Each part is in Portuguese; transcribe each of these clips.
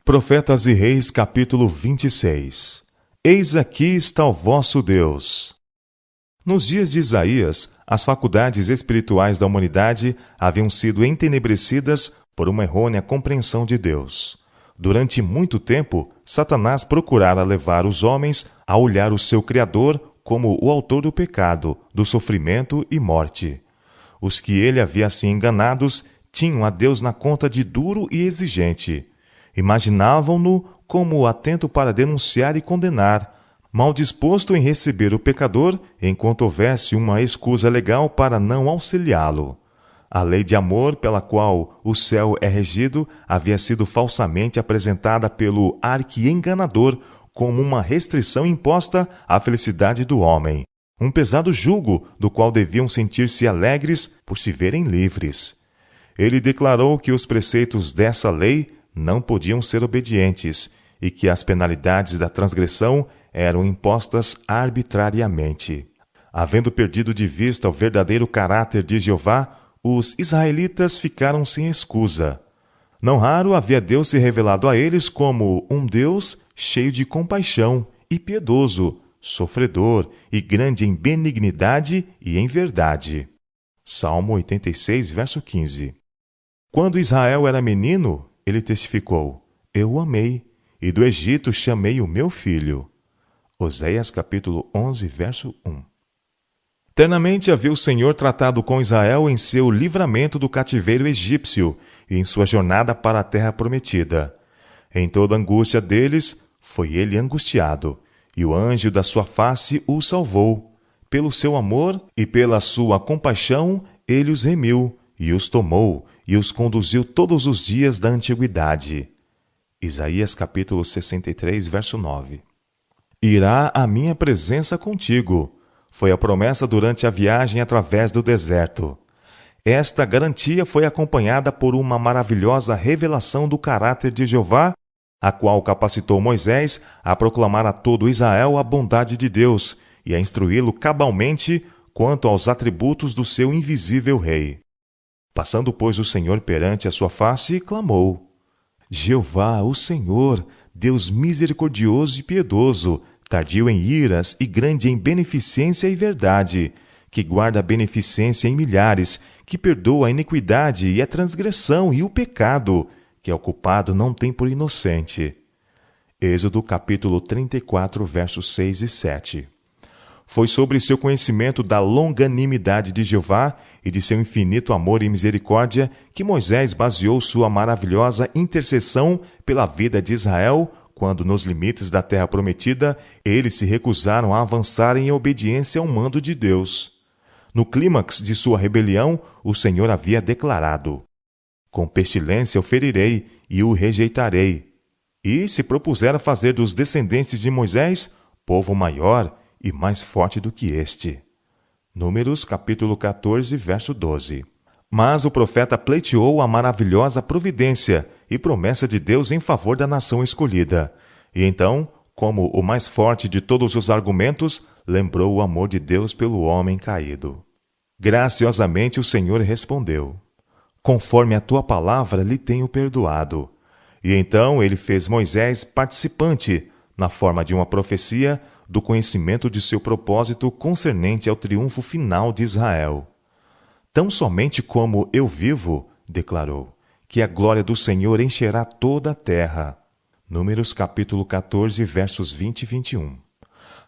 Profetas e Reis, capítulo 26. Eis aqui está o vosso Deus. Nos dias de Isaías, as faculdades espirituais da humanidade haviam sido entenebrecidas por uma errônea compreensão de Deus. Durante muito tempo, Satanás procurara levar os homens a olhar o seu Criador como o autor do pecado, do sofrimento e morte. Os que ele havia assim enganados tinham a Deus na conta de duro e exigente. Imaginavam-no como atento para denunciar e condenar, mal disposto em receber o pecador enquanto houvesse uma escusa legal para não auxiliá-lo. A lei de amor pela qual o céu é regido havia sido falsamente apresentada pelo arqui-enganador como uma restrição imposta à felicidade do homem, um pesado jugo do qual deviam sentir-se alegres por se verem livres. Ele declarou que os preceitos dessa lei não podiam ser obedientes e que as penalidades da transgressão eram impostas arbitrariamente. Havendo perdido de vista o verdadeiro caráter de Jeová, os israelitas ficaram sem escusa. Não raro havia Deus se revelado a eles como um Deus cheio de compaixão e piedoso, sofredor e grande em benignidade e em verdade. Salmo 86, verso 15. Quando Israel era menino, ele testificou: eu o amei, e do Egito chamei o meu filho. Oséias capítulo 11, verso 1. Ternamente havia o Senhor tratado com Israel em seu livramento do cativeiro egípcio e em sua jornada para a terra prometida. Em toda a angústia deles, foi ele angustiado, e o anjo da sua face o salvou. Pelo seu amor e pela sua compaixão, ele os remiu, e os tomou, e os conduziu todos os dias da antiguidade. Isaías capítulo 63, verso 9. Irá a minha presença contigo. Foi a promessa durante a viagem através do deserto. Esta garantia foi acompanhada por uma maravilhosa revelação do caráter de Jeová, a qual capacitou Moisés a proclamar a todo Israel a bondade de Deus e a instruí-lo cabalmente quanto aos atributos do seu invisível rei. Passando, pois, o Senhor perante a sua face, clamou: Jeová, o Senhor, Deus misericordioso e piedoso, tardio em iras e grande em beneficência e verdade, que guarda a beneficência em milhares, que perdoa a iniquidade e a transgressão e o pecado, que ao culpado não tem por inocente. Êxodo capítulo 34, versos 6 e 7. Foi sobre seu conhecimento da longanimidade de Jeová e de seu infinito amor e misericórdia que Moisés baseou sua maravilhosa intercessão pela vida de Israel, quando, nos limites da terra prometida, eles se recusaram a avançar em obediência ao mando de Deus. No clímax de sua rebelião, o Senhor havia declarado: com pestilência o ferirei e o rejeitarei. E se propusera fazer dos descendentes de Moisés povo maior e mais forte do que este. Números capítulo 14, verso 12. Mas o profeta pleiteou a maravilhosa providência e promessa de Deus em favor da nação escolhida. E então, como o mais forte de todos os argumentos, lembrou o amor de Deus pelo homem caído. Graciosamente o Senhor respondeu: conforme a tua palavra lhe tenho perdoado. E então ele fez Moisés participante, na forma de uma profecia, do conhecimento de seu propósito concernente ao triunfo final de Israel. Tão somente como eu vivo, declarou, que a glória do Senhor encherá toda a terra. Números capítulo 14, versos 20 e 21.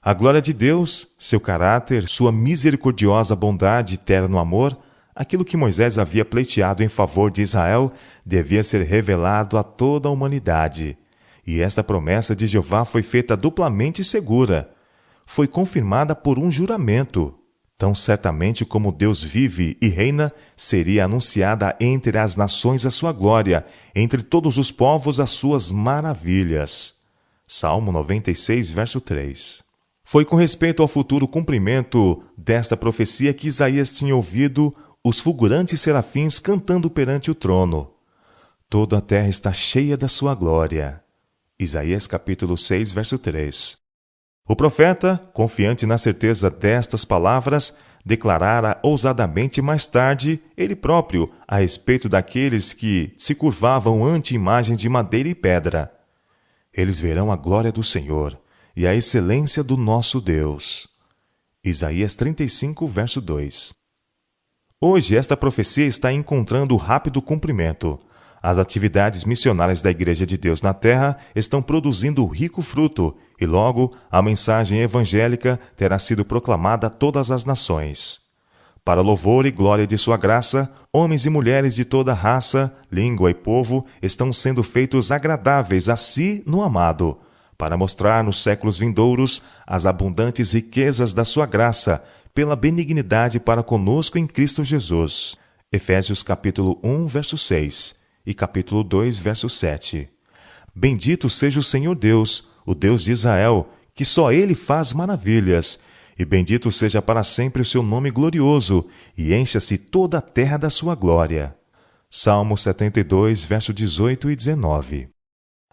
A glória de Deus, seu caráter, sua misericordiosa bondade e terno amor, aquilo que Moisés havia pleiteado em favor de Israel, devia ser revelado a toda a humanidade. E esta promessa de Jeová foi feita duplamente segura. Foi confirmada por um juramento. Tão certamente como Deus vive e reina, seria anunciada entre as nações a sua glória, entre todos os povos as suas maravilhas. Salmo 96, verso 3. Foi com respeito ao futuro cumprimento desta profecia que Isaías tinha ouvido os fulgurantes serafins cantando perante o trono: toda a terra está cheia da sua glória. Isaías capítulo 6, verso 3. O profeta, confiante na certeza destas palavras, declarara ousadamente mais tarde, ele próprio, a respeito daqueles que se curvavam ante imagens de madeira e pedra: Eles verão a glória do Senhor e a excelência do nosso Deus. Isaías 35, verso 2. Hoje, esta profecia está encontrando rápido cumprimento. As atividades missionárias da Igreja de Deus na Terra estão produzindo rico fruto e, logo, a mensagem evangélica terá sido proclamada a todas as nações. Para louvor e glória de sua graça, homens e mulheres de toda raça, língua e povo estão sendo feitos agradáveis a si no amado, para mostrar nos séculos vindouros as abundantes riquezas da sua graça, pela benignidade para conosco em Cristo Jesus. Efésios capítulo 1, verso 6 e capítulo 2, verso 7. Bendito seja o Senhor Deus, o Deus de Israel, que só Ele faz maravilhas, e bendito seja para sempre o seu nome glorioso, e encha-se toda a terra da sua glória. Salmo 72, verso 18 e 19.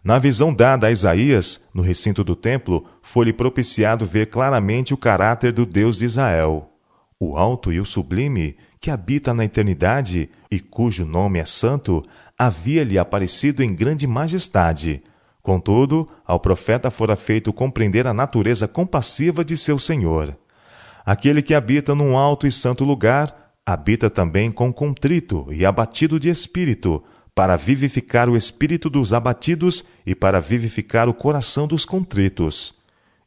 Na visão dada a Isaías, no recinto do templo, foi-lhe propiciado ver claramente o caráter do Deus de Israel. O alto e o sublime, que habita na eternidade e cujo nome é santo, havia-lhe aparecido em grande majestade. Contudo, ao profeta fora feito compreender a natureza compassiva de seu Senhor. Aquele que habita num alto e santo lugar, habita também com contrito e abatido de espírito, para vivificar o espírito dos abatidos e para vivificar o coração dos contritos.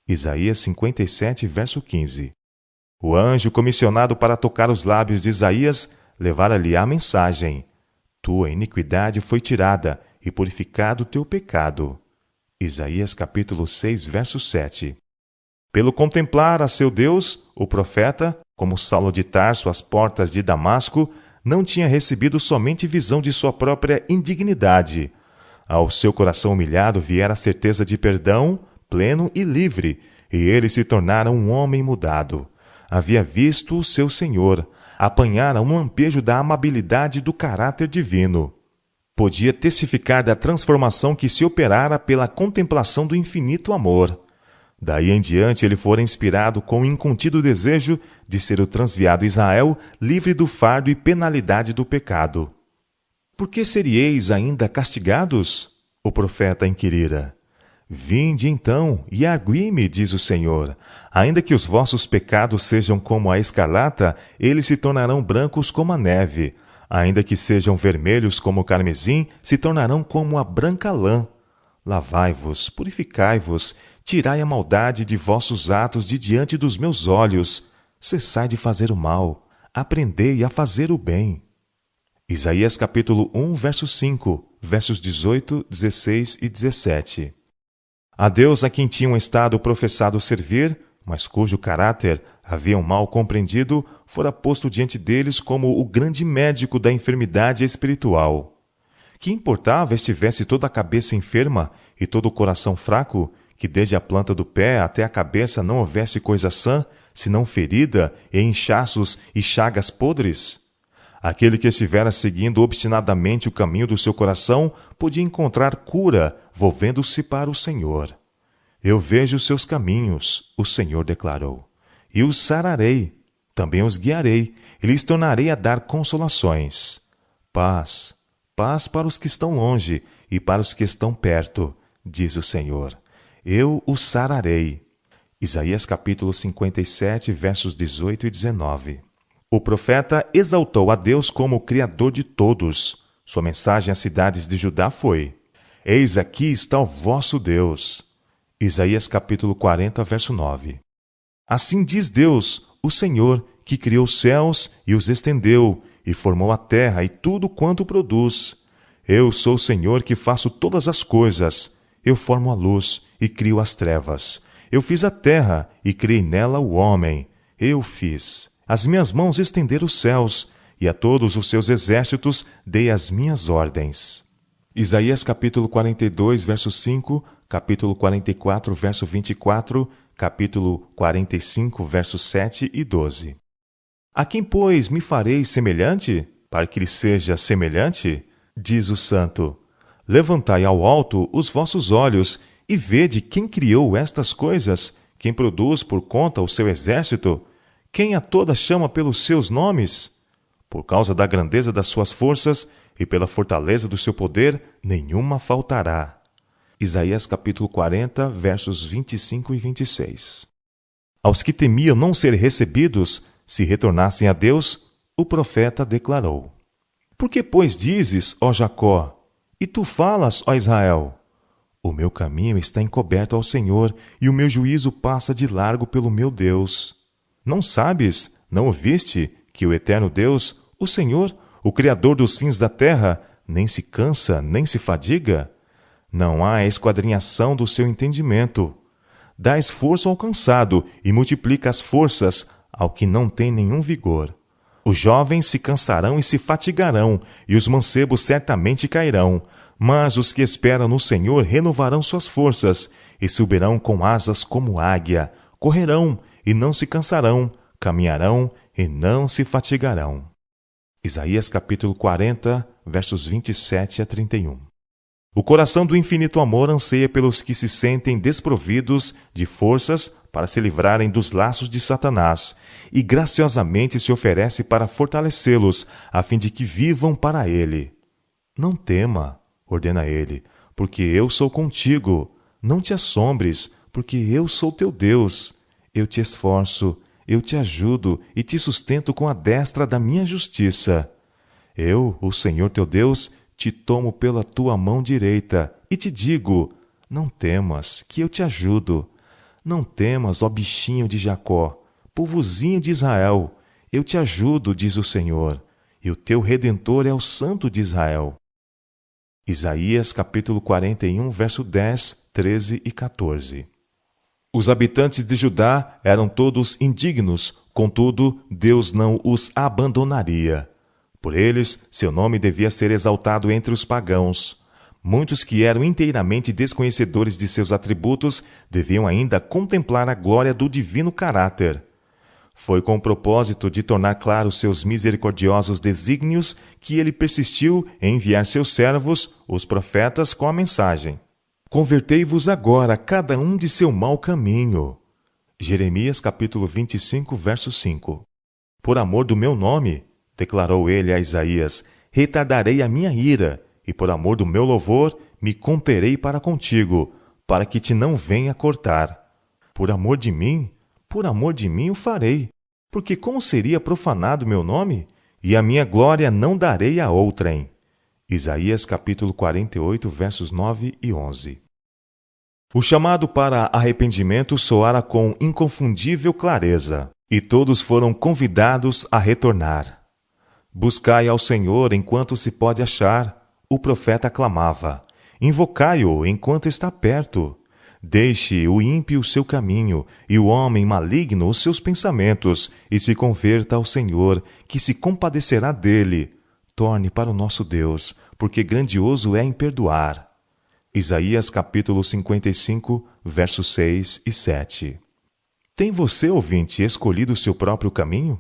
Isaías 57, verso 15. O anjo comissionado para tocar os lábios de Isaías levara-lhe a mensagem: Tua iniquidade foi tirada e purificado o teu pecado. Isaías capítulo 6, verso 7. Pelo contemplar a seu Deus, o profeta, como Saulo de Tarso às portas de Damasco, não tinha recebido somente visão de sua própria indignidade. Ao seu coração humilhado viera a certeza de perdão, pleno e livre, e ele se tornara um homem mudado. Havia visto o seu Senhor, apanhara um lampejo da amabilidade do caráter divino. Podia testificar da transformação que se operara pela contemplação do infinito amor. Daí em diante ele fora inspirado com o incontido desejo de ser o transviado Israel livre do fardo e penalidade do pecado. Por que serieis ainda castigados? O profeta inquirira. Vinde então e argui-me, diz o Senhor. Ainda que os vossos pecados sejam como a escarlata, eles se tornarão brancos como a neve. Ainda que sejam vermelhos como o carmesim, se tornarão como a branca lã. Lavai-vos, purificai-vos, tirai a maldade de vossos atos de diante dos meus olhos. Cessai de fazer o mal, aprendei a fazer o bem. Isaías capítulo 1, verso 5, versos 18, 16 e 17. A Deus a quem tinham estado professado servir, mas cujo caráter haviam mal compreendido, fora posto diante deles como o grande médico da enfermidade espiritual. Que importava estivesse toda a cabeça enferma e todo o coração fraco, que desde a planta do pé até a cabeça não houvesse coisa sã, senão ferida e inchaços e chagas podres? Aquele que estivera seguindo obstinadamente o caminho do seu coração podia encontrar cura, volvendo-se para o Senhor. Eu vejo os seus caminhos, o Senhor declarou, e os sararei, também os guiarei, e lhes tornarei a dar consolações. Paz, paz para os que estão longe e para os que estão perto, diz o Senhor. Eu os sararei. Isaías capítulo 57, versos 18 e 19. O profeta exaltou a Deus como o Criador de todos. Sua mensagem às cidades de Judá foi: Eis aqui está o vosso Deus. Isaías capítulo 40, verso 9. Assim diz Deus, o Senhor, que criou os céus e os estendeu, e formou a terra e tudo quanto produz. Eu sou o Senhor que faço todas as coisas. Eu formo a luz e crio as trevas. Eu fiz a terra e criei nela o homem. Eu fiz. As minhas mãos estenderam os céus, e a todos os seus exércitos dei as minhas ordens. Isaías capítulo 42, verso 5, capítulo 44, verso 24, capítulo 45, versos 7 e 12. A quem, pois, me farei semelhante, para que lhe seja semelhante? Diz o Santo. Levantai ao alto os vossos olhos e vede quem criou estas coisas, quem produz por conta o seu exército, quem a toda chama pelos seus nomes. Por causa da grandeza das suas forças e pela fortaleza do seu poder, nenhuma faltará. Isaías capítulo 40, versos 25 e 26. Aos que temiam não ser recebidos, se retornassem a Deus, o profeta declarou: Por que, pois, dizes, ó Jacó, e tu falas, ó Israel? O meu caminho está encoberto ao Senhor, e o meu juízo passa de largo pelo meu Deus. Não sabes, não ouviste, que o eterno Deus, o Senhor, o Criador dos fins da terra, nem se cansa, nem se fadiga? Não há esquadrinhação do seu entendimento. Dá esforço ao cansado e multiplica as forças ao que não tem nenhum vigor. Os jovens se cansarão e se fatigarão, e os mancebos certamente cairão. Mas os que esperam no Senhor renovarão suas forças, e subirão com asas como águia, correrão e não se cansarão, caminharão e não se fatigarão. Isaías capítulo 40, versos 27 a 31. O coração do infinito amor anseia pelos que se sentem desprovidos de forças para se livrarem dos laços de Satanás, e graciosamente se oferece para fortalecê-los, a fim de que vivam para ele. Não tema, ordena ele, porque eu sou contigo. Não te assombres, porque eu sou teu Deus. Eu te esforço, eu te ajudo e te sustento com a destra da minha justiça. Eu, o Senhor teu Deus, te tomo pela tua mão direita e te digo: não temas, que eu te ajudo. Não temas, ó bichinho de Jacó, povozinho de Israel. Eu te ajudo, diz o Senhor, e o teu Redentor é o Santo de Israel. Isaías capítulo 41, verso 10, 13 e 14. Os habitantes de Judá eram todos indignos, contudo, Deus não os abandonaria. Por eles, seu nome devia ser exaltado entre os pagãos. Muitos que eram inteiramente desconhecedores de seus atributos deviam ainda contemplar a glória do divino caráter. Foi com o propósito de tornar claros seus misericordiosos desígnios que ele persistiu em enviar seus servos, os profetas, com a mensagem: Convertei-vos agora, cada um de seu mau caminho. Jeremias capítulo 25, verso 5. Por amor do meu nome, declarou ele a Isaías, retardarei a minha ira, e por amor do meu louvor me comperei para contigo, para que te não venha cortar. Por amor de mim o farei, porque como seria profanado meu nome? E a minha glória não darei a outrem. Isaías capítulo 48, versos 9 e 11. O chamado para arrependimento soara com inconfundível clareza, e todos foram convidados a retornar. Buscai ao Senhor enquanto se pode achar, o profeta clamava. Invocai-o enquanto está perto. Deixe o ímpio o seu caminho, e o homem maligno os seus pensamentos, e se converta ao Senhor, que se compadecerá dele. Torne para o nosso Deus, porque grandioso é em perdoar. Isaías capítulo 55, versos 6 e 7. Tem você, ouvinte, escolhido o seu próprio caminho?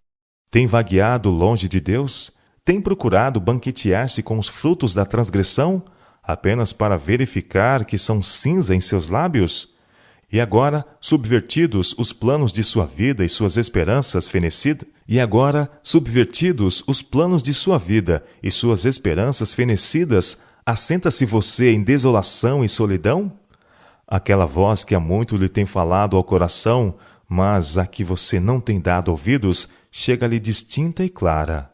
Tem vagueado longe de Deus? Tem procurado banquetear-se com os frutos da transgressão, apenas para verificar que são cinza em seus lábios? E agora, subvertidos os planos de sua vida e suas esperanças fenecidas, assenta-se você em desolação e solidão? Aquela voz que há muito lhe tem falado ao coração, mas a que você não tem dado ouvidos, chega-lhe distinta e clara.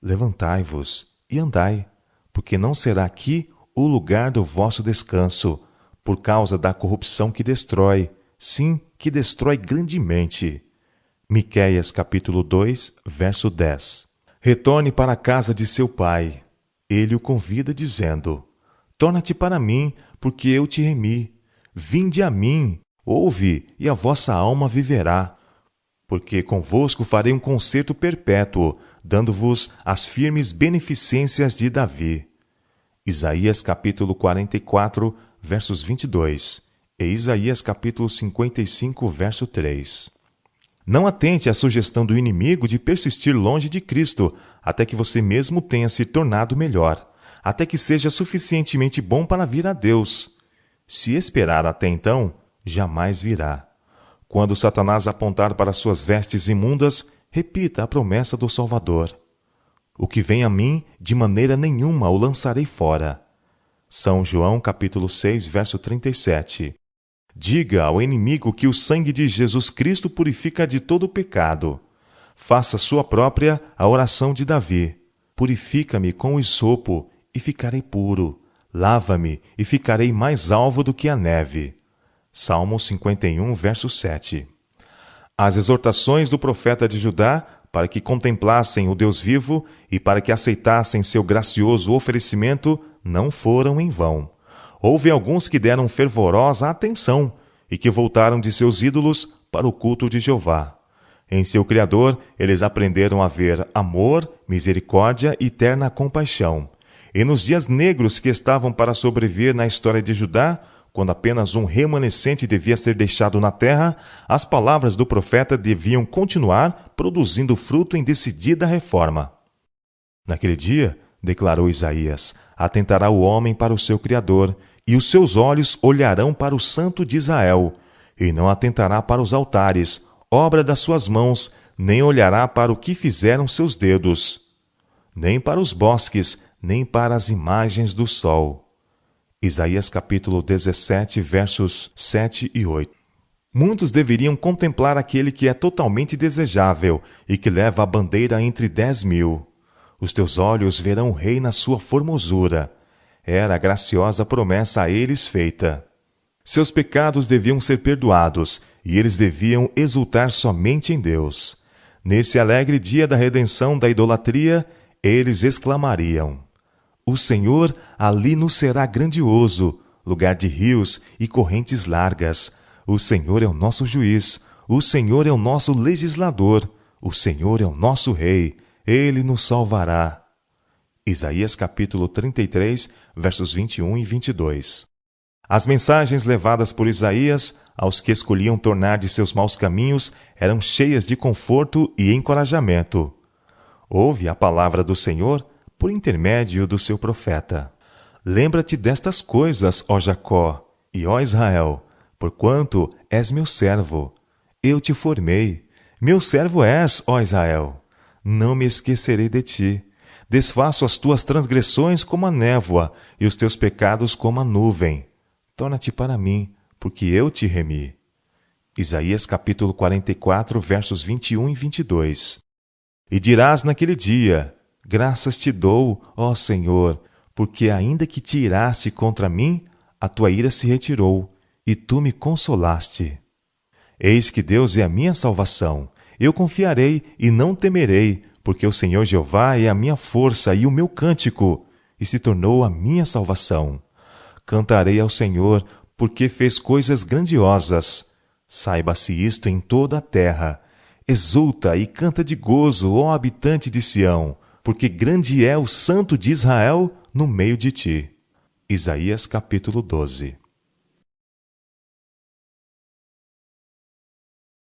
Levantai-vos e andai, porque não será aqui o lugar do vosso descanso, por causa da corrupção que destrói, sim, que destrói grandemente. Miqueias capítulo 2, verso 10. Retorne para a casa de seu pai. Ele o convida dizendo: Torna-te para mim, porque eu te remi. Vinde a mim, ouve, e a vossa alma viverá. Porque convosco farei um concerto perpétuo, dando-vos as firmes beneficências de Davi. Isaías capítulo 44, versos 22, e Isaías capítulo 55, verso 3. Não atente à sugestão do inimigo de persistir longe de Cristo, até que você mesmo tenha se tornado melhor, até que seja suficientemente bom para vir a Deus. Se esperar até então, jamais virá. Quando Satanás apontar para suas vestes imundas, repita a promessa do Salvador: O que vem a mim, de maneira nenhuma o lançarei fora. São João capítulo 6, verso 37. Diga ao inimigo que o sangue de Jesus Cristo purifica de todo pecado. Faça sua própria a oração de Davi. Purifica-me com o hisopo e ficarei puro. Lava-me e ficarei mais alvo do que a neve. Salmo 51, verso 7. As exortações do profeta de Judá para que contemplassem o Deus vivo e para que aceitassem seu gracioso oferecimento não foram em vão. Houve alguns que deram fervorosa atenção e que voltaram de seus ídolos para o culto de Jeová. Em seu Criador, eles aprenderam a ver amor, misericórdia e terna compaixão. E nos dias negros que estavam para sobreviver na história de Judá, quando apenas um remanescente devia ser deixado na terra, as palavras do profeta deviam continuar produzindo fruto em decidida reforma. Naquele dia, declarou Isaías, atentará o homem para o seu Criador, e os seus olhos olharão para o Santo de Israel, e não atentará para os altares, obra das suas mãos, nem olhará para o que fizeram seus dedos, nem para os bosques, nem para as imagens do sol. Isaías capítulo 17, versos 7 e 8. Muitos deveriam contemplar aquele que é totalmente desejável e que leva a bandeira entre 10.000. Os teus olhos verão o rei na sua formosura. Era a graciosa promessa a eles feita. Seus pecados deviam ser perdoados e eles deviam exultar somente em Deus. Nesse alegre dia da redenção da idolatria, eles exclamariam: O Senhor ali nos será grandioso, lugar de rios e correntes largas. O Senhor é o nosso juiz, o Senhor é o nosso legislador, o Senhor é o nosso rei, ele nos salvará. Isaías capítulo 33, versos 21 e 22. As mensagens levadas por Isaías aos que escolhiam tornar de seus maus caminhos eram cheias de conforto e encorajamento. Ouve a palavra do Senhor por intermédio do seu profeta. Lembra-te destas coisas, ó Jacó, e ó Israel, porquanto és meu servo. Eu te formei. Meu servo és, ó Israel. Não me esquecerei de ti. Desfaço as tuas transgressões como a névoa e os teus pecados como a nuvem. Torna-te para mim, porque eu te remi. Isaías capítulo 44, versos 21 e 22. E dirás naquele dia: Graças te dou, ó Senhor, porque ainda que te iraste contra mim, a tua ira se retirou, e tu me consolaste. Eis que Deus é a minha salvação. Eu confiarei e não temerei, porque o Senhor Jeová é a minha força e o meu cântico, e se tornou a minha salvação. Cantarei ao Senhor, porque fez coisas grandiosas. Saiba-se isto em toda a terra. Exulta e canta de gozo, ó habitante de Sião, porque grande é o Santo de Israel no meio de ti. Isaías capítulo 12.